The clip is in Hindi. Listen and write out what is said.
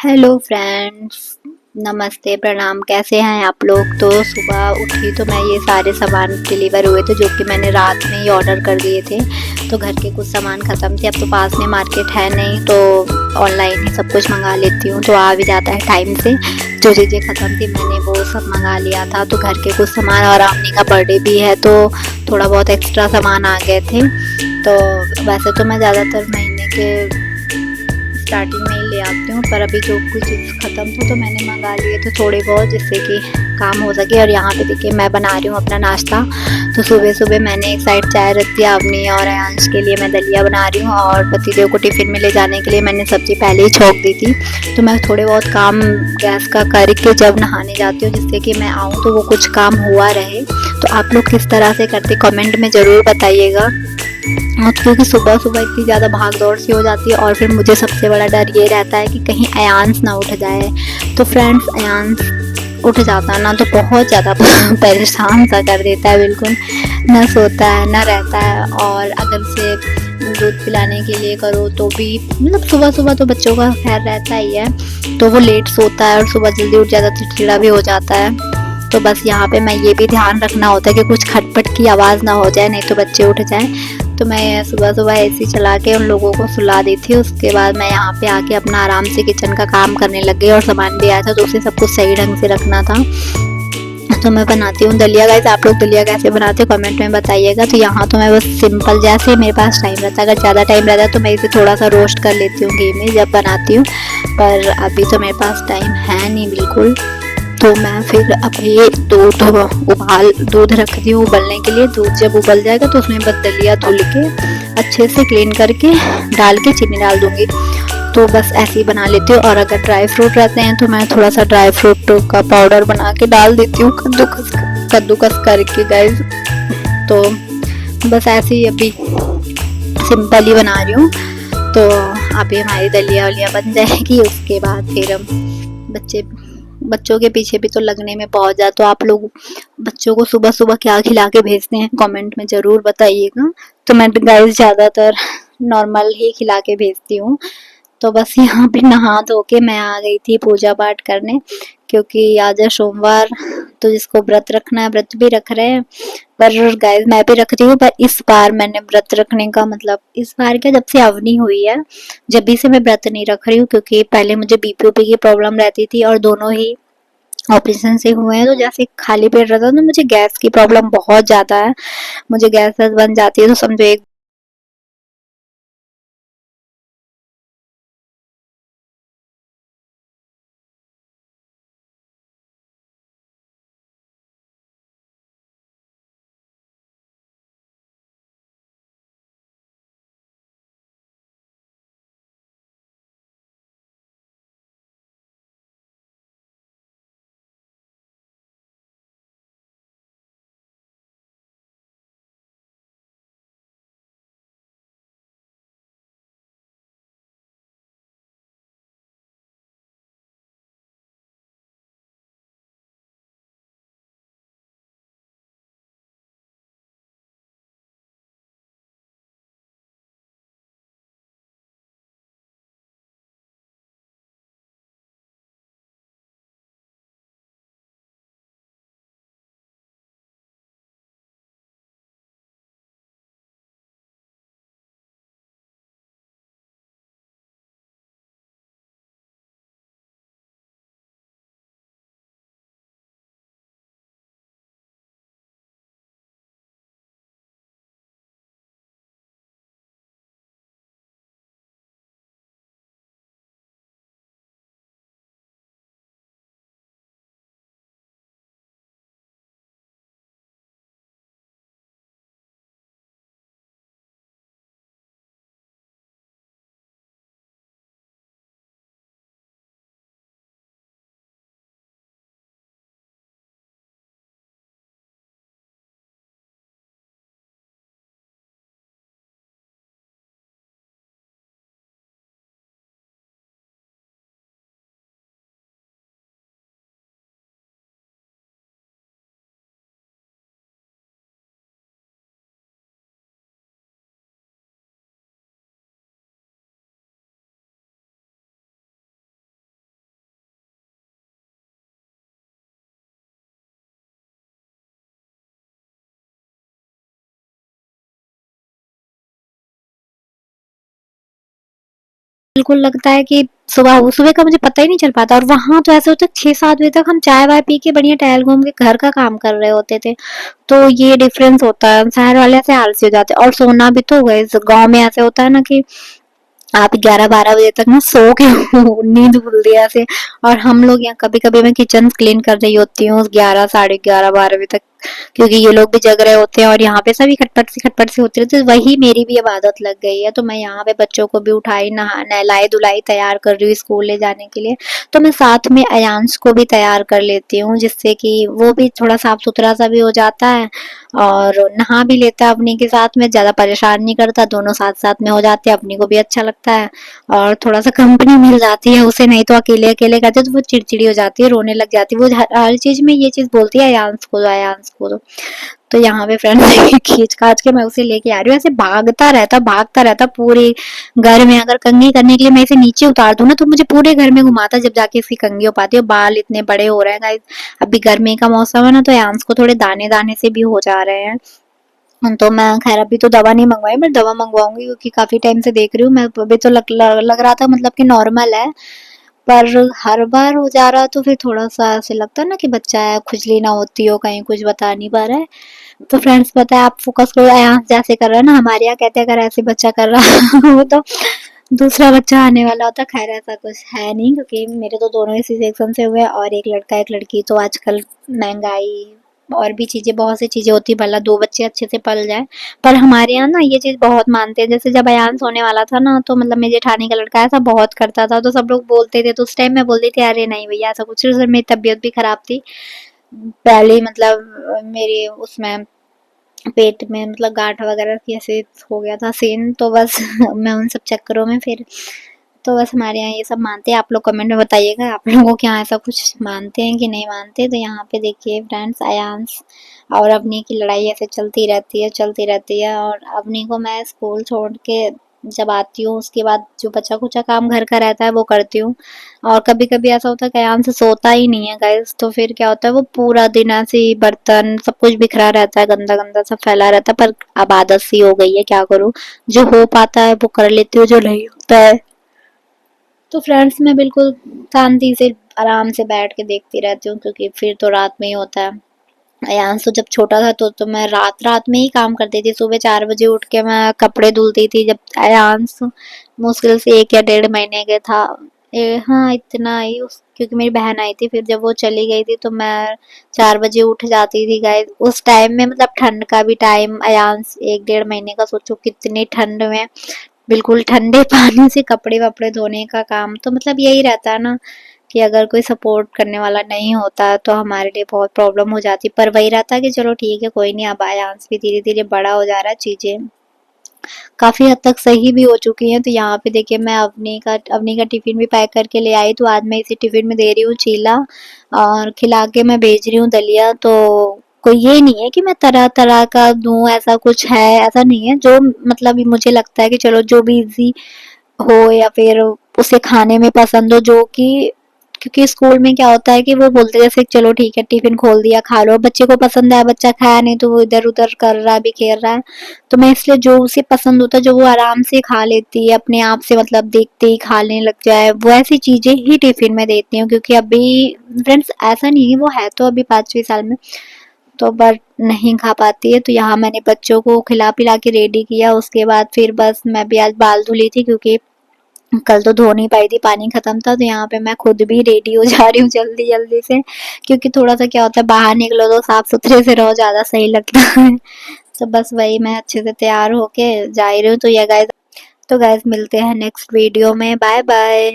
हेलो फ्रेंड्स, नमस्ते प्रणाम। कैसे हैं आप लोग। तो सुबह उठी तो मैं ये सारे सामान डिलीवर हुए थे जो कि मैंने रात में ही ऑर्डर कर दिए थे। तो घर के कुछ सामान ख़त्म थे, अब तो पास में मार्केट है नहीं तो ऑनलाइन ही सब कुछ मंगा लेती हूँ, तो आ भी जाता है टाइम से। जो चीज़ें ख़त्म थी मैंने वो सब मंगा लिया था। तो घर के कुछ सामान और आमनी का बर्थडे भी है तो थोड़ा बहुत एक्स्ट्रा सामान आ गए थे। तो वैसे तो मैं ज़्यादातर महीने के स्टार्टिंग में ही ले आती हूँ, पर अभी जो कुछ चीज़ ख़त्म था तो मैंने मंगा लिए थे थोड़े बहुत, जिससे कि काम हो सके। और यहाँ पे देखिए मैं बना रही हूँ अपना नाश्ता। तो सुबह सुबह मैंने एक साइड चाय रख दिया, अवनी और अयांश के लिए मैं दलिया बना रही हूँ, और पतिदेव को टिफ़िन में ले जाने के लिए मैंने सब्ज़ी पहले ही छौंक दी थी। तो मैं थोड़े बहुत काम गैस का करके जब नहाने जाती हूँ, जिससे कि मैं आऊँ तो वो कुछ काम हुआ रहे। तो आप लोग किस तरह से करते कमेंट में ज़रूर बताइएगा। हाँ, तो क्योंकि सुबह सुबह इतनी ज़्यादा भाग दौड़ सी हो जाती है, और फिर मुझे सबसे बड़ा डर ये रहता है कि कहीं अयांश ना उठ जाए। तो फ्रेंड्स, अयांश उठ जाता है ना तो बहुत ज़्यादा परेशान सा कर देता है, बिल्कुल ना सोता है ना रहता है। और अगर उसे दूध पिलाने के लिए करो तो भी मतलब सुबह सुबह तो बच्चों का खैर रहता ही है, तो वो लेट सोता है और सुबह जल्दी उठ जाता है, चिड़चिड़ा भी हो जाता है। तो बस यहाँ पे मैं ये भी ध्यान रखना होता है कि कुछ खटपट की आवाज़ ना हो जाए, नहीं तो बच्चे उठ जाएं। तो मैं सुबह सुबह एसी चला के उन लोगों को सुला दी थी। उसके बाद मैं यहाँ पे आके अपना आराम से किचन का काम करने लग गई, और सामान भी आया था तो उसे सब कुछ सही ढंग से रखना था। तो मैं बनाती हूँ दलिया। गाइस, आप लोग दलिया कैसे बनाते हो कमेंट में बताइएगा। तो यहाँ तो मैं बस सिंपल, जैसे मेरे पास टाइम रहता है, अगर ज़्यादा टाइम रहता है तो मैं इसे थोड़ा सा रोस्ट कर लेती हूँ घी में जब बनाती हूँ, पर अभी तो मेरे पास टाइम है नहीं बिल्कुल। तो मैं फिर अभी दूध रख दी हूँ उबलने के लिए। दूध जब उबल जाएगा तो उसमें बस दलिया धुल के अच्छे से क्लीन करके डाल के चीनी डाल दूँगी। तो बस ऐसे ही बना लेती हूँ। और अगर ड्राई फ्रूट रहते हैं तो मैं थोड़ा सा ड्राई फ्रूट का पाउडर बना के डाल देती हूँ, कद्दूकस कद्दूकस करके गाइस। तो बस ऐसे ही अभी सिंपल ही बना रही हूँ। तो अभी हमारी दलिया वलिया बन जाएगी, उसके बाद फिर हम बच्चे बच्चों के पीछे भी तो लगने में बहुत ज़्यादा। तो आप लोग बच्चों को सुबह सुबह क्या खिला के भेजते हैं कमेंट में ज़रूर बताइएगा। तो मैं गाइस ज़्यादातर नॉर्मल ही खिला के भेजती हूँ। तो बस यहाँ पे नहा धो के मैं आ गई थी पूजा पाठ करने, क्योंकि आज है सोमवार। तो जिसको व्रत रखना है व्रत भी रख रहे हैं। पर गाइस मैं भी रख रही हूँ, पर इस बार मैंने व्रत रखने का मतलब, इस बार क्या, जब से अवनी हुई है जब भी से मैं व्रत नहीं रख रही हूँ। क्योंकि पहले मुझे बीपी ओपी की प्रॉब्लम रहती थी और दोनों ही ऑपरेशन से हुए हैं। तो जैसे खाली पेट रहता है तो मुझे गैस की प्रॉब्लम बहुत ज्यादा है, मुझे गैस बन जाती है। तो समझो एक बिल्कुल लगता है कि सुबह सुबह का मुझे पता ही नहीं चल पाता। और वहां तो ऐसे होता है 6-7 बजे तक हम चाय वाय पी के बढ़िया टहल घूम के घर का काम कर रहे होते थे। तो ये डिफरेंस होता है, शहर वाले ऐसे आलसी हो जाते हैं। और सोना भी तो गए, गाँव में ऐसे होता है ना कि आप 11-12 बजे तक ना सो के नींद खुलती है ऐसे। और हम लोग यहाँ कभी कभी मैं किचन क्लीन कर रही होती हूँ 11, साढ़े 11, 12 बजे तक, क्योंकि ये लोग भी जग रहे होते हैं और यहाँ पे सभी खटपट सी होती है। तो वही मेरी भी अब आदत लग गई है। तो मैं यहाँ पे बच्चों को भी उठाई, नहा नहलाई धुलाई तैयार कर रही हूँ स्कूल ले जाने के लिए। तो मैं साथ में अयांश को भी तैयार कर लेती हूँ, जिससे कि वो भी थोड़ा साफ सुथरा सा भी हो जाता है और नहा भी लेता है अपनी के साथ में, ज्यादा परेशान नहीं करता, दोनों साथ साथ में हो जाते हैं, अपनी को भी अच्छा लगता है और थोड़ा सा कंपनी मिल जाती है उसे। नहीं तो अकेले अकेले करते तो वो चिड़चिड़ी हो जाती है, रोने लग जाती है। वो हर चीज में ये चीज बोलती है अयांश को दो, अयांश को दो। तो यहाँ पे फ्रेंड खींच खाच के मैं उसे लेके आ रही हूँ। ऐसे भागता रहता पूरे घर में। अगर कंघी करने के लिए मैं इसे नीचे उतार दूं ना तो मुझे पूरे घर में घुमाता, जब जाके इसकी कंघी हो पाती है। बाल इतने बड़े हो रहे हैं गाइस, अभी गर्मी का मौसम है ना, तो यांस को थोड़े दाने दाने से भी हो जा रहे हैं। तो मैं खैर अभी तो दवा नहीं मंगवाई, मैं दवा मंगवाऊंगी क्योंकि काफी टाइम से देख रही हूँ मैं। अभी तो लग रहा था मतलब कि नॉर्मल है, पर हर बार हो जा रहा तो फिर थोड़ा सा ऐसे लगता है ना कि बच्चा है, खुजली ना होती हो कहीं, कुछ बता नहीं पा रहा है। तो फ्रेंड्स पता है, आप फोकस करो यहाँ जैसे कर रहा है ना, हमारे यहाँ कहते हैं अगर ऐसे बच्चा कर रहा वो तो दूसरा बच्चा आने वाला होता। खैर ऐसा कुछ है नहीं, क्योंकि मेरे तो दोनों इसी सेक्शन से हुए और एक लड़का एक लड़की। तो आजकल महंगाई और भी चीजें, बहुत सी चीजें होती है, भला दो बच्चे अच्छे से पल जाए। पर हमारे यहाँ ना ये चीज बहुत मानते हैं। जैसे जब अयान होने वाला था ना, तो मतलब मेरे जेठानी का लड़का ऐसा बहुत करता था, तो सब लोग बोलते थे। तो उस टाइम मैं बोलती थी अरे नहीं भैया ऐसा कुछ। उस समय मेरी तबीयत भी खराब थी पहले, मतलब मेरे उसमें पेट में मतलब गांठ वगैरह की ऐसे हो गया था सीन। तो बस मैं उन सब चक्करों में फिर, तो बस हमारे यहाँ ये सब मानते हैं। आप लोग कमेंट में बताइएगा आप लोगों के यहाँ ऐसा कुछ मानते हैं कि नहीं मानते। तो यहाँ पे देखिए फ्रेंड्स, अयांश और अवनी की लड़ाई ऐसे चलती रहती है। और अवनी को मैं स्कूल छोड़ के जब आती हूँ उसके बाद जो बचा कुचा काम घर का रहता है वो करती हूँ। और कभी कभी ऐसा होता है कि अयांश सोता ही नहीं है गाइस, तो फिर क्या होता है वो पूरा दिन ऐसे ही बर्तन सब कुछ बिखरा रहता है, गंदा गंदा सब फैला रहता है। पर अब आदत सी हो गई है, क्या करूँ, जो हो पाता है वो कर लेती हूँ, जो नहीं होता है तो फ्रेंड्स मैं बिल्कुल शांति से आराम से बैठ के देखती रहती हूँ, क्योंकि फिर तो रात में ही होता है। अयांश तो जब छोटा था तो मैं रात रात में ही काम करती थी। सुबह 4 बजे उठ के मैं कपड़े धुलती थी। जब अयांश मुश्किल से 1 या 1.5 महीने के था, हाँ इतना ही, क्योंकि मेरी बहन आई थी, फिर जब वो चली गई थी तो मैं 4 बजे उठ जाती थी गाइस। उस टाइम में मतलब ठंड का भी टाइम, अयांश 1-1.5 महीने का, सोचो कितनी ठंड में बिल्कुल ठंडे पानी से कपड़े वपड़े धोने का काम। तो मतलब यही रहता है ना कि अगर कोई सपोर्ट करने वाला नहीं होता तो हमारे लिए बहुत प्रॉब्लम हो जाती। पर वही रहता कि चलो ठीक है कोई नहीं, अब आयांश भी धीरे धीरे बड़ा हो जा रहा है, चीजें काफी हद तक सही भी हो चुकी हैं। तो यहाँ पे देखिए मैं अवनी का टिफिन भी पैक करके ले आई। तो आज मैं इसी टिफिन में दे रही हूँ चीला और खिला के मैं भेज रही हूँ दलिया। तो कोई ये नहीं है कि मैं तरह तरह का दूं, ऐसा कुछ है, ऐसा नहीं है। जो मतलब मुझे लगता है कि चलो जो भी इजी हो या फिर उसे खाने में पसंद हो, जो कि क्योंकि स्कूल में क्या होता है कि वो बोलते जैसे चलो ठीक है टिफिन खोल दिया खा लो, बच्चे को पसंद है, बच्चा खाया नहीं तो वो इधर उधर कर रहा है, भी खेल रहा है। तो मैं इसलिए जो उसे पसंद होता है, जो वो आराम से खा लेती है अपने आप से, मतलब देखते ही खाने लग जाए, वो ऐसी चीजें ही टिफिन में देती हूँ। क्योंकि अभी फ्रेंड्स ऐसा नहीं है, वो है तो अभी 5वीं साल में, तो बट नहीं खा पाती है। तो यहाँ मैंने बच्चों को खिला पिला के रेडी किया। उसके बाद फिर बस मैं भी आज बाल धुली थी, क्योंकि कल तो धो नहीं पाई थी, पानी खत्म था। तो यहाँ पे मैं खुद भी रेडी हो जा रही हूँ जल्दी जल्दी से, क्योंकि थोड़ा सा क्या होता है बाहर निकलो तो साफ सुथरे से रहो, ज्यादा सही लगता है। तो बस वही मैं अच्छे से तैयार होके जा रही हूँ। तो ये गाइस, तो गाइस मिलते हैं नेक्स्ट वीडियो में, बाय बाय।